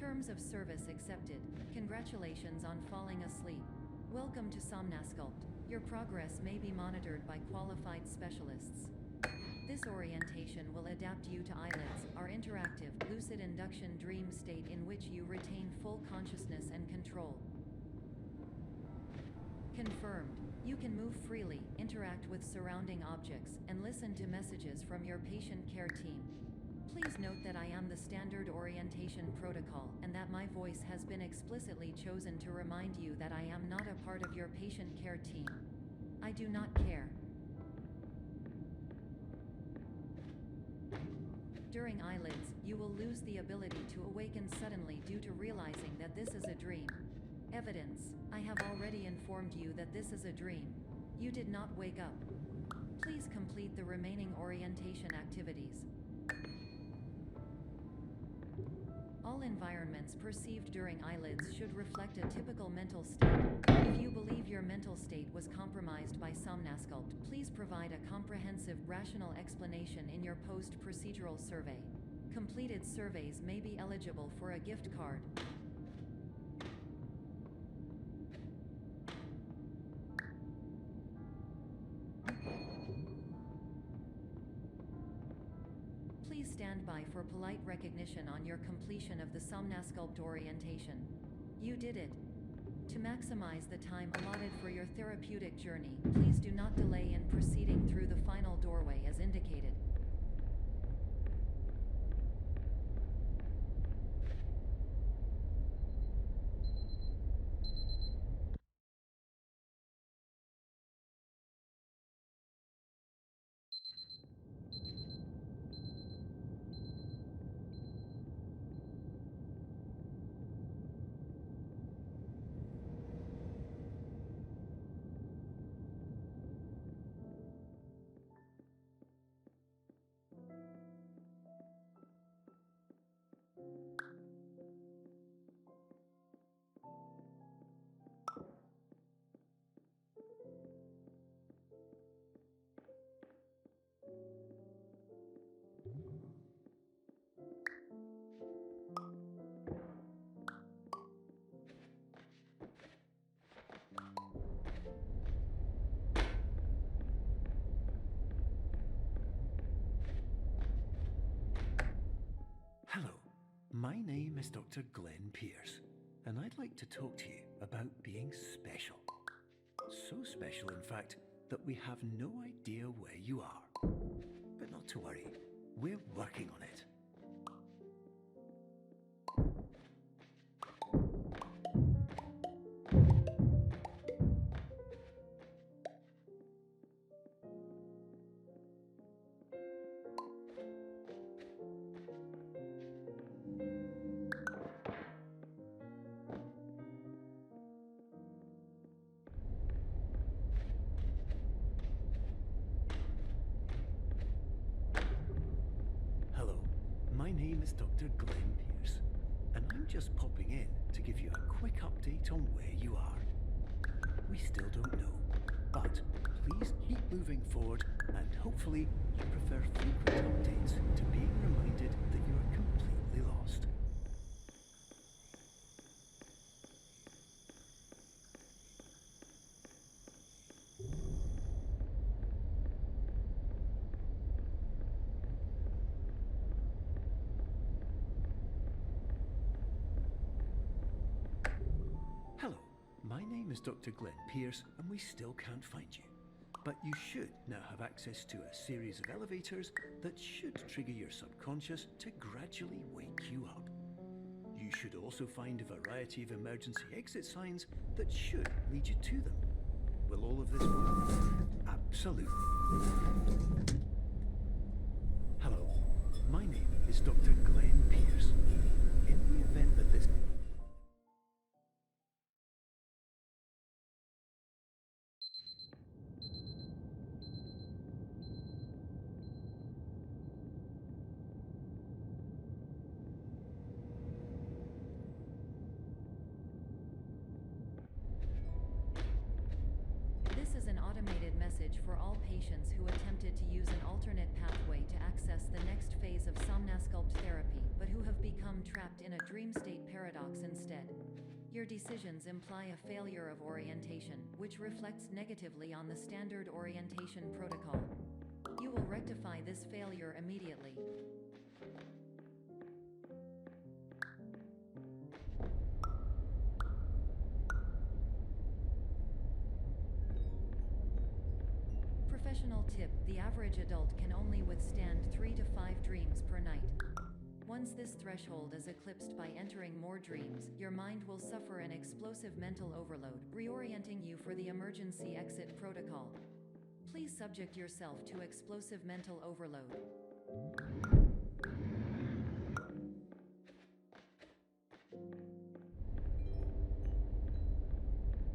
Terms of service accepted. Congratulations on falling asleep. Welcome to Somnasculpt. Your progress may be monitored by qualified specialists. This orientation will adapt you to eyelids, our interactive, lucid induction dream state in which you retain full consciousness and control. Confirmed. You can move freely, interact with surrounding objects, and listen to messages from your patient care team. Please note that I am the standard orientation protocol, and that my voice has been explicitly chosen to remind you that I am not a part of your patient care team. I do not care. During eyelids, you will lose the ability to awaken suddenly due to realizing that this is a dream. Evidence: I have already informed you that this is a dream. You did not wake up. Please complete the remaining orientation activities. All environments perceived during eyelids should reflect a typical mental state. If you believe your mental state was compromised by Somnasculpt, please provide a comprehensive, rational explanation in your post-procedural survey. Completed surveys may be eligible for a gift card. Please stand by for polite recognition on your completion of the Somnasculpt orientation. You did it. To maximize the time allotted for your therapeutic journey, please do not delay in proceeding through the final doorway as indicated. Hello, my name is Dr. Glenn Pierce, and I'd like to talk to you about being special. So special, in fact, that we have no idea where you are. But not to worry, we're working on it. My name is Dr. Glenn Pierce, and I'm just popping in to give you a quick update on where you are. We still don't know, but please keep moving forward, and hopefully you prefer frequent updates to being reminded that you are completely lost. Hello, my name is Dr. Glenn Pierce, and we still can't find you. But you should now have access to a series of elevators that should trigger your subconscious to gradually wake you up. You should also find a variety of emergency exit signs that should lead you to them. Will all of this work? Absolutely. Hello, my name is Dr. Glenn Pierce. In the event that this This is an automated message for all patients who attempted to use an sculpt therapy, but who have become trapped in a dream state paradox instead. Your decisions imply a failure of orientation, which reflects negatively on the standard orientation protocol. You will rectify this failure immediately. Professional tip: the average adult can only withstand 3 to 5 dreams per night. Once this threshold is eclipsed by entering more dreams, your mind will suffer an explosive mental overload, reorienting you for the emergency exit protocol. Please subject yourself to explosive mental overload.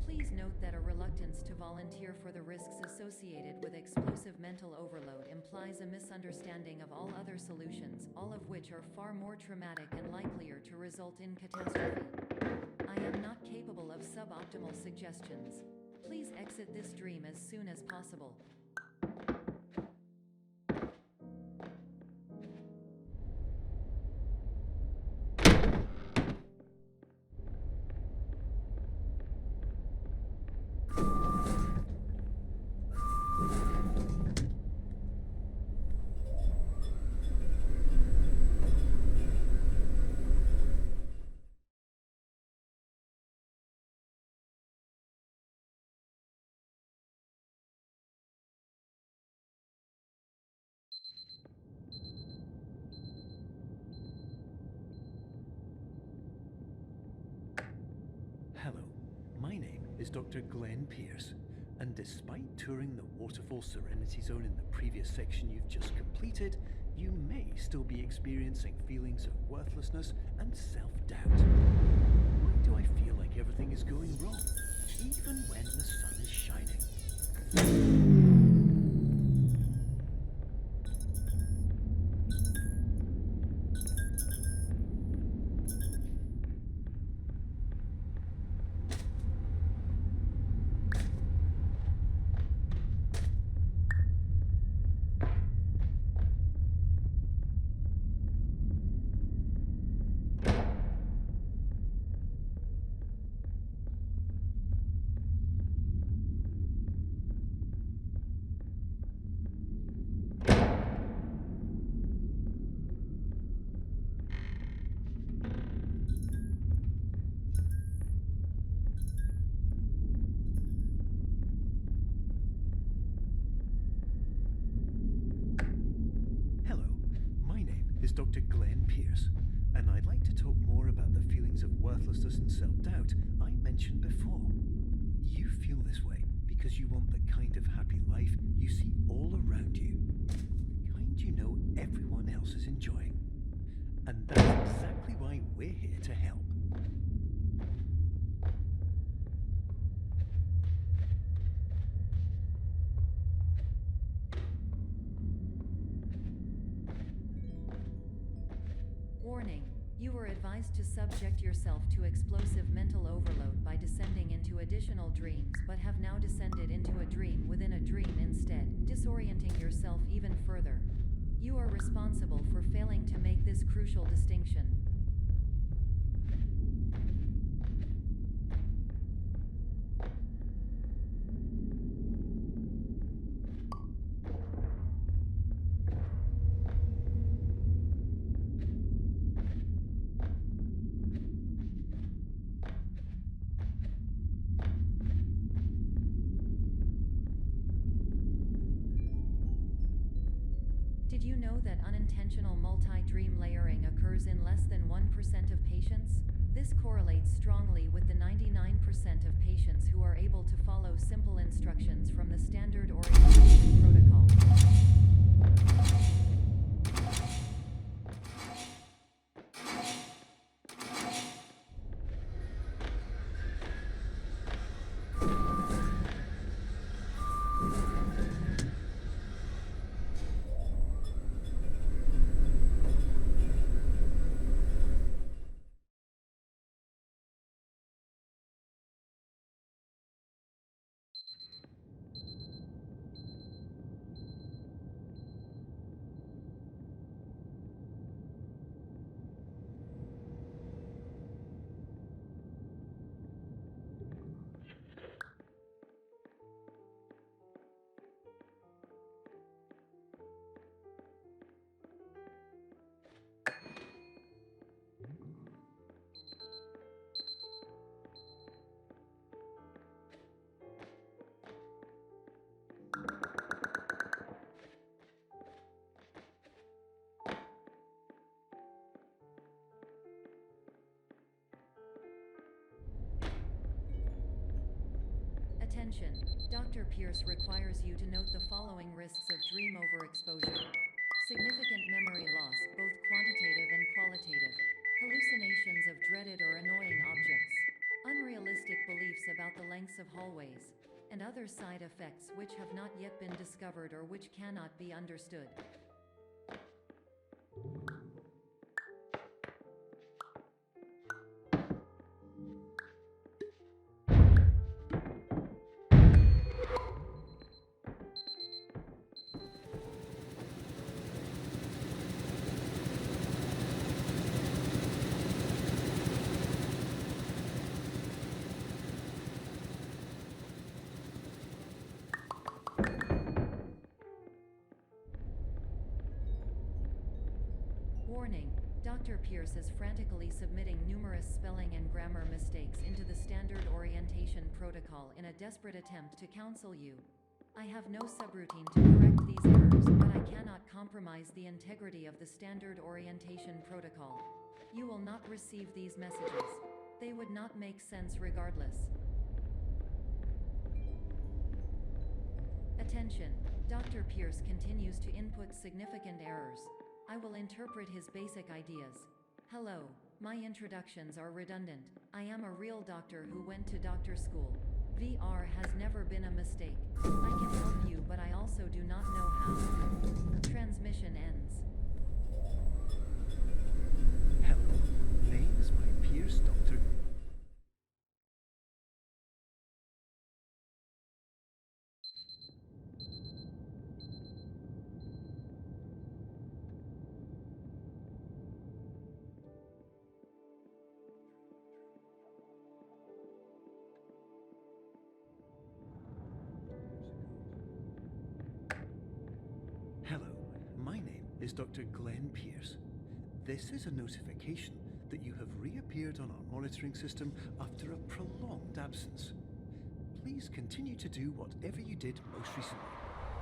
Please note that a reluctance to volunteer for the risks associated with explosive mental overload implies a misunderstanding of all other solutions, all of which are far more traumatic and likelier to result in catastrophe. I am not capable of suboptimal suggestions. Please exit this dream as soon as possible. Hello, my name is Dr. Glenn Pierce, and despite touring the Waterfall Serenity Zone in the previous section you've just completed, you may still be experiencing feelings of worthlessness and self-doubt. Why do I feel like everything is going wrong, even when the sun is shining? Dr. Glenn Pierce, and I'd like to talk more about the feelings of worthlessness and self-doubt I mentioned before. You feel this way because you want the kind of happy life you see all around you, the kind you know everyone else is enjoying. And that's exactly why we're here to help. Warning: you were advised to subject yourself to explosive mental overload by descending into additional dreams, but have now descended into a dream within a dream instead, disorienting yourself even further. You are responsible for failing to make this crucial distinction. Did you know that unintentional multi-dream layering occurs in less than 1% of patients? This correlates strongly with the 99% of patients who are able to follow simple instructions from the standard orientation protocol. Attention, Dr. Pierce requires you to note the following risks of dream overexposure. Significant memory loss, both quantitative and qualitative. Hallucinations of dreaded or annoying objects. Unrealistic beliefs about the lengths of hallways. And other side effects which have not yet been discovered or which cannot be understood. Warning, Dr. Pierce is frantically submitting numerous spelling and grammar mistakes into the standard orientation protocol in a desperate attempt to counsel you. I have no subroutine to correct these errors, but I cannot compromise the integrity of the standard orientation protocol. You will not receive these messages. They would not make sense regardless. Attention, Dr. Pierce continues to input significant errors. I will interpret his basic ideas. Hello, my introductions are redundant. I am a real doctor who went to doctor school. VR has never been a mistake. I can help you, but I also do not know how. Transmission ends. Hello, name's my Pierce Doctor. Hello, my name is Dr. Glenn Pierce. This is a notification that you have reappeared on our monitoring system after a prolonged absence. Please continue to do whatever you did most recently,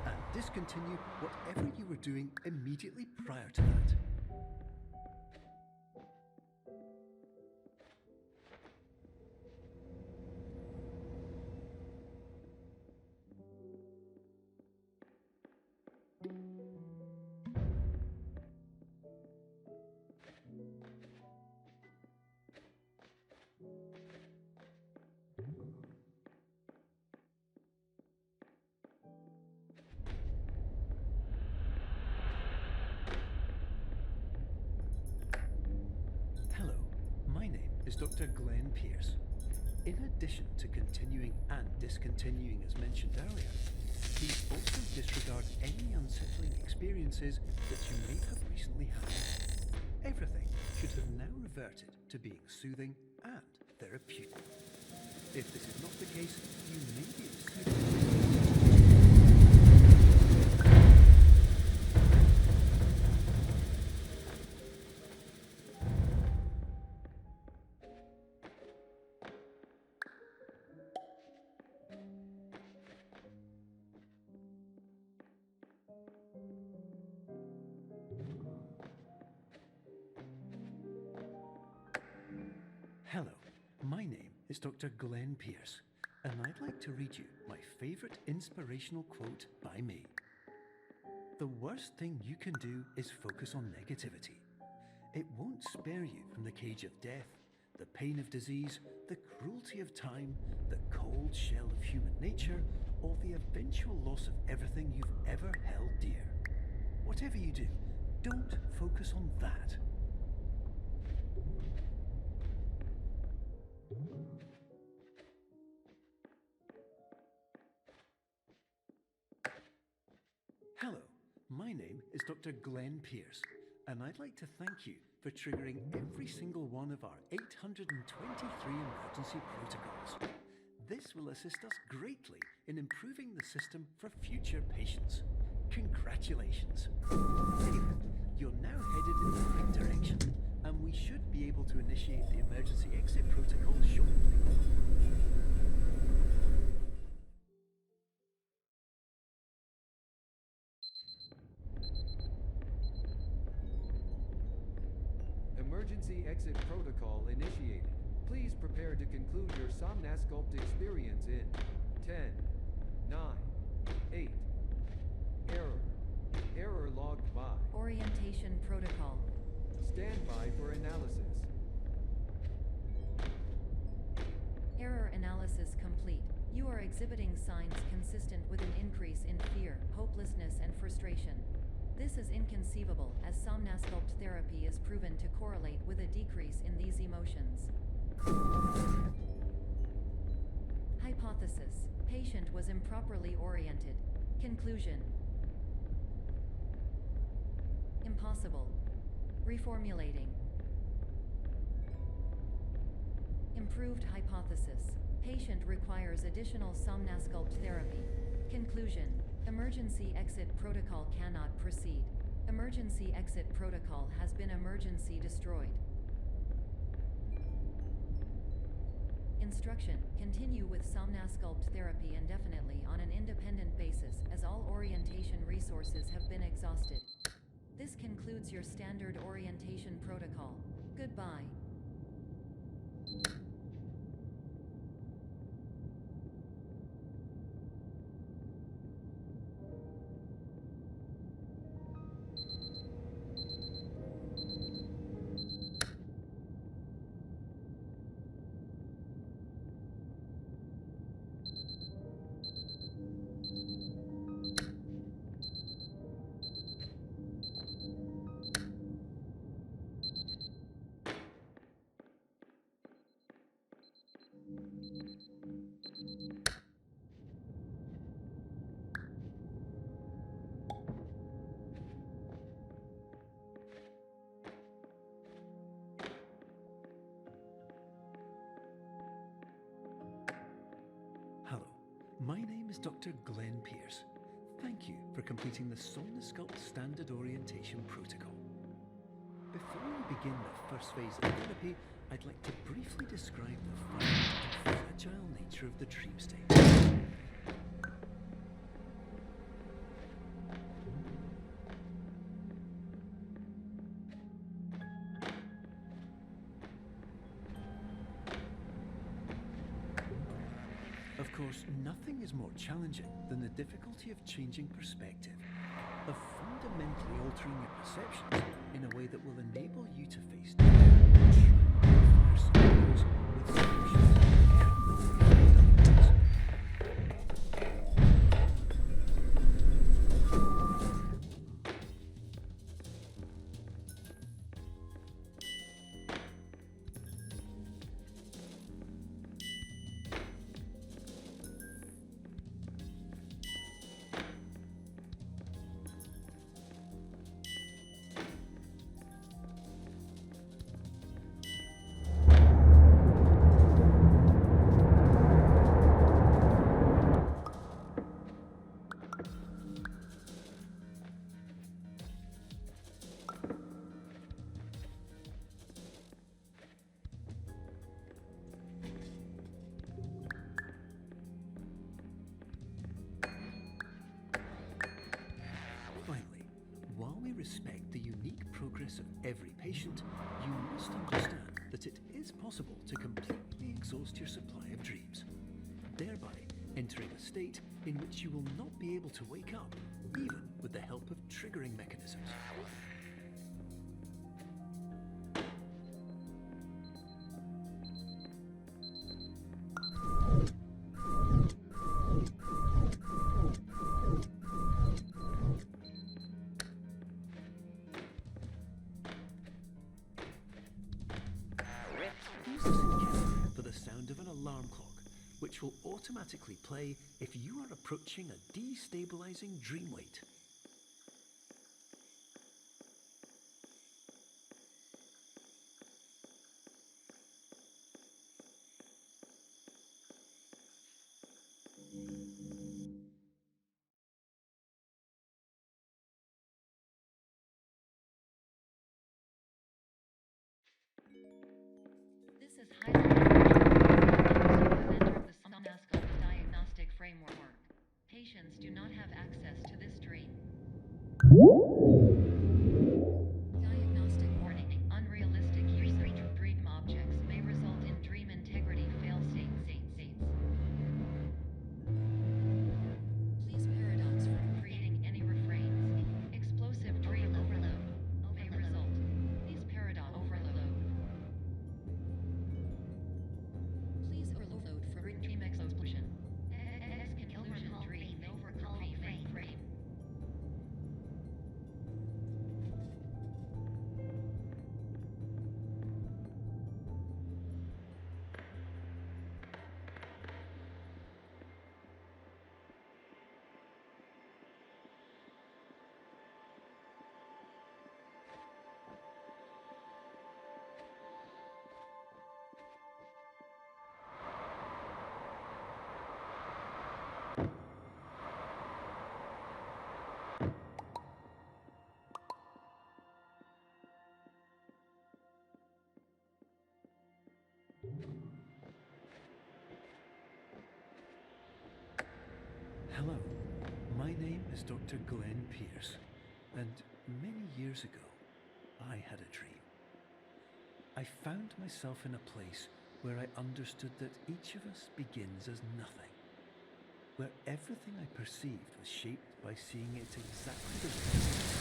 and discontinue whatever you were doing immediately prior to that. Hello, my name is Dr. Glenn Pierce. In addition to continuing and discontinuing as mentioned earlier, please also disregard any unsettling experiences that you may have recently had. Everything should have now reverted to being soothing and therapeutic. If this is not the case, you may be receiving Hello, my name is Dr. Glenn Pierce, and I'd like to read you my favorite inspirational quote by me. The worst thing you can do is focus on negativity. It won't spare you from the cage of death, the pain of disease, the cruelty of time, the cold shell of human nature, or the eventual loss of everything you've ever held dear. Whatever you do, don't focus on that. Hello, my name is Dr. Glenn Pierce, and I'd like to thank you for triggering every single one of our 823 emergency protocols. This will assist us greatly in improving the system for future patients. Congratulations! Anyway, you're now headed in the right direction, and we should be able to initiate the emergency exit protocol shortly. Emergency exit protocol initiated. Please prepare to conclude your somnasculpt experience in 10, 9, 8. Error. Error logged by. Orientation protocol. Stand by for analysis. Error analysis complete. You are exhibiting signs consistent with an increase in fear, hopelessness, and frustration. This is inconceivable, as somnasculpt therapy is proven to correlate with a decrease in these emotions. Hypothesis: patient was improperly oriented. Conclusion: impossible. Reformulating. Improved hypothesis: patient requires additional somnasculpt therapy. Conclusion: emergency exit protocol cannot proceed. Emergency exit protocol has been emergency destroyed. Instruction: continue with somnasculpt therapy indefinitely on an independent basis, as all orientation resources have been exhausted. This concludes your standard orientation protocol. Goodbye. Hello, my name is Dr. Glenn Pierce. Thank you for completing the Somnasculpt Standard Orientation Protocol. Before we begin the first phase of therapy, I'd like to briefly describe the fine and fragile nature of the dream state. Of course, nothing is more challenging than the difficulty of changing perspective, of fundamentally altering your perceptions in a way that will enable you to face death and try and fire scenarios with solutions that cannot be found otherwise. Respect the unique progress of every patient, you must understand that it is possible to completely exhaust your supply of dreams, thereby entering a state in which you will not be able to wake up, even with the help of triggering mechanisms. Which will automatically play if you are approaching a destabilizing dream weight. This is Somnasculpt diagnostic framework. Patients do not have access to this dream. Diagnostic warning. Unrealistic usage of dream objects may result in dream integrity fail states. Hello, my name is Dr. Glenn Pierce, and many years ago, I had a dream. I found myself in a place where I understood that each of us begins as nothing, where everything I perceived was shaped by seeing it exactly the way.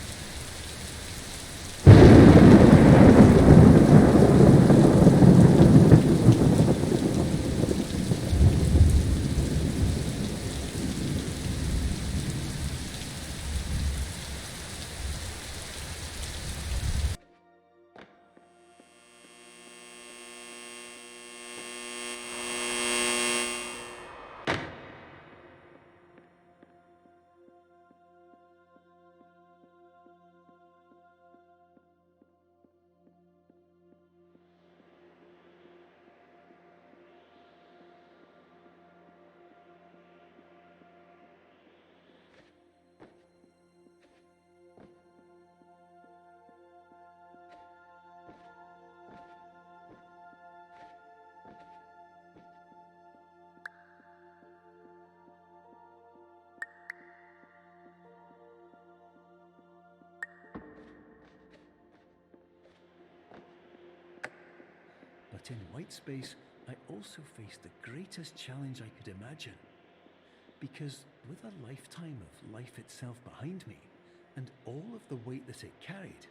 But in Whitespace, I also faced the greatest challenge I could imagine. Because with a lifetime of life itself behind me, and all of the weight that it carried,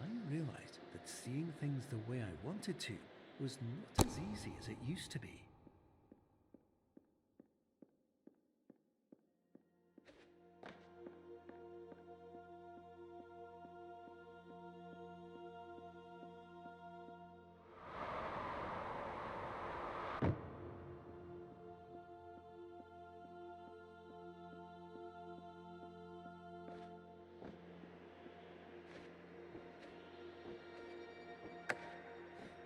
I realized that seeing things the way I wanted to was not as easy as it used to be.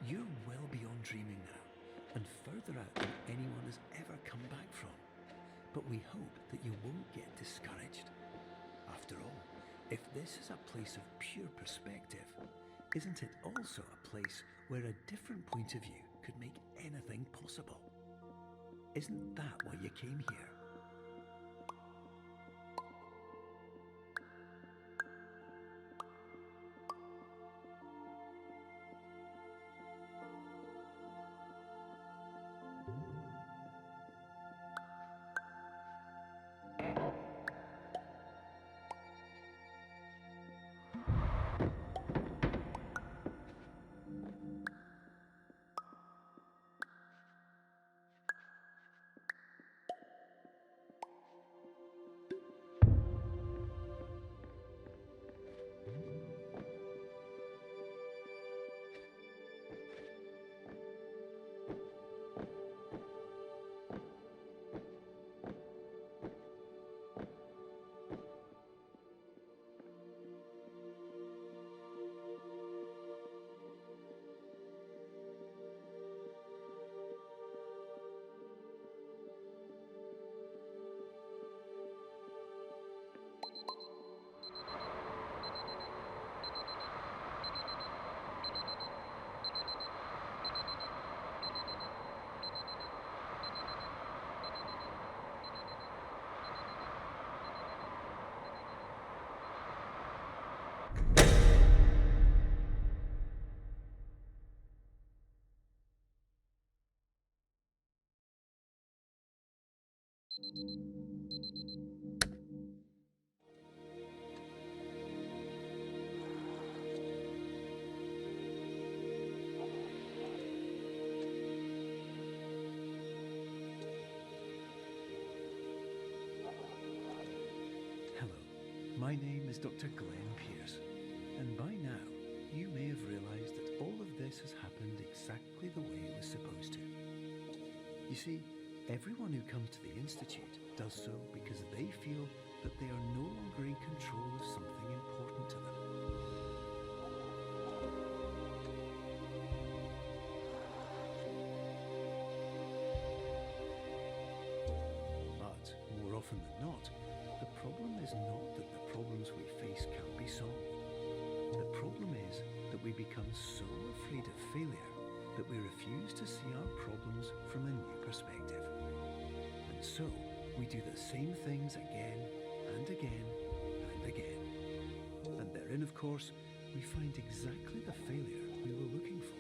You're well beyond dreaming now, and further out than anyone has ever come back from. But we hope that you won't get discouraged. After all, if this is a place of pure perspective, isn't it also a place where a different point of view could make anything possible? Isn't that why you came here? Hello, my name is Dr. Glenn Pierce, and by now you may have realized that all of this has happened exactly the way it was supposed to. You see, everyone who comes to the Institute does so because they feel that they are no longer in control of something important to them. But more often than not, the problem is not that the problems we face can't be solved. The problem is that we become so afraid of failure that we refuse to see our problems from a new perspective. And so, we do the same things again and again and again. And therein, of course, we find exactly the failure we were looking for.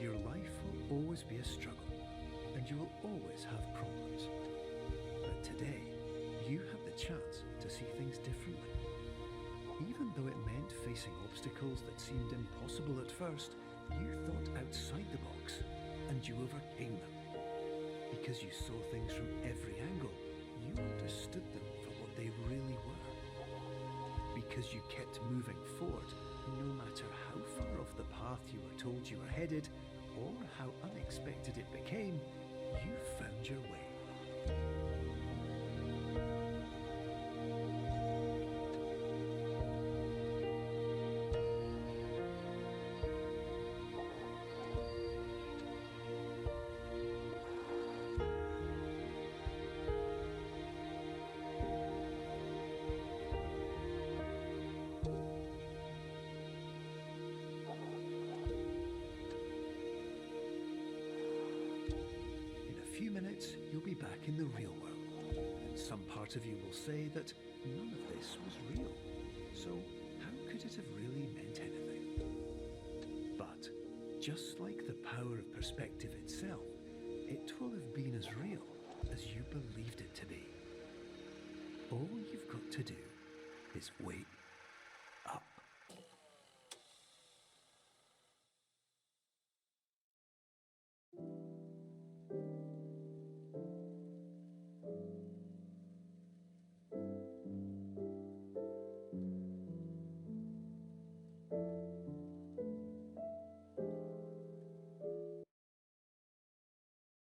Your life will always be a struggle, and you will always have problems. But today, you have the chance to see things differently. Even though it meant facing obstacles that seemed impossible at first, you thought outside the box, and you overcame them. Because you saw things from every angle, you understood them for what they really were. Because you kept moving forward, no matter how far off the path you were told you were headed, or how unexpected it became, you found your way. Few minutes, you'll be back in the real world, and some part of you will say that none of this was real, so how could it have really meant anything? But, just like the power of perspective itself, it will have been as real as you believed it to be. All you've got to do is wait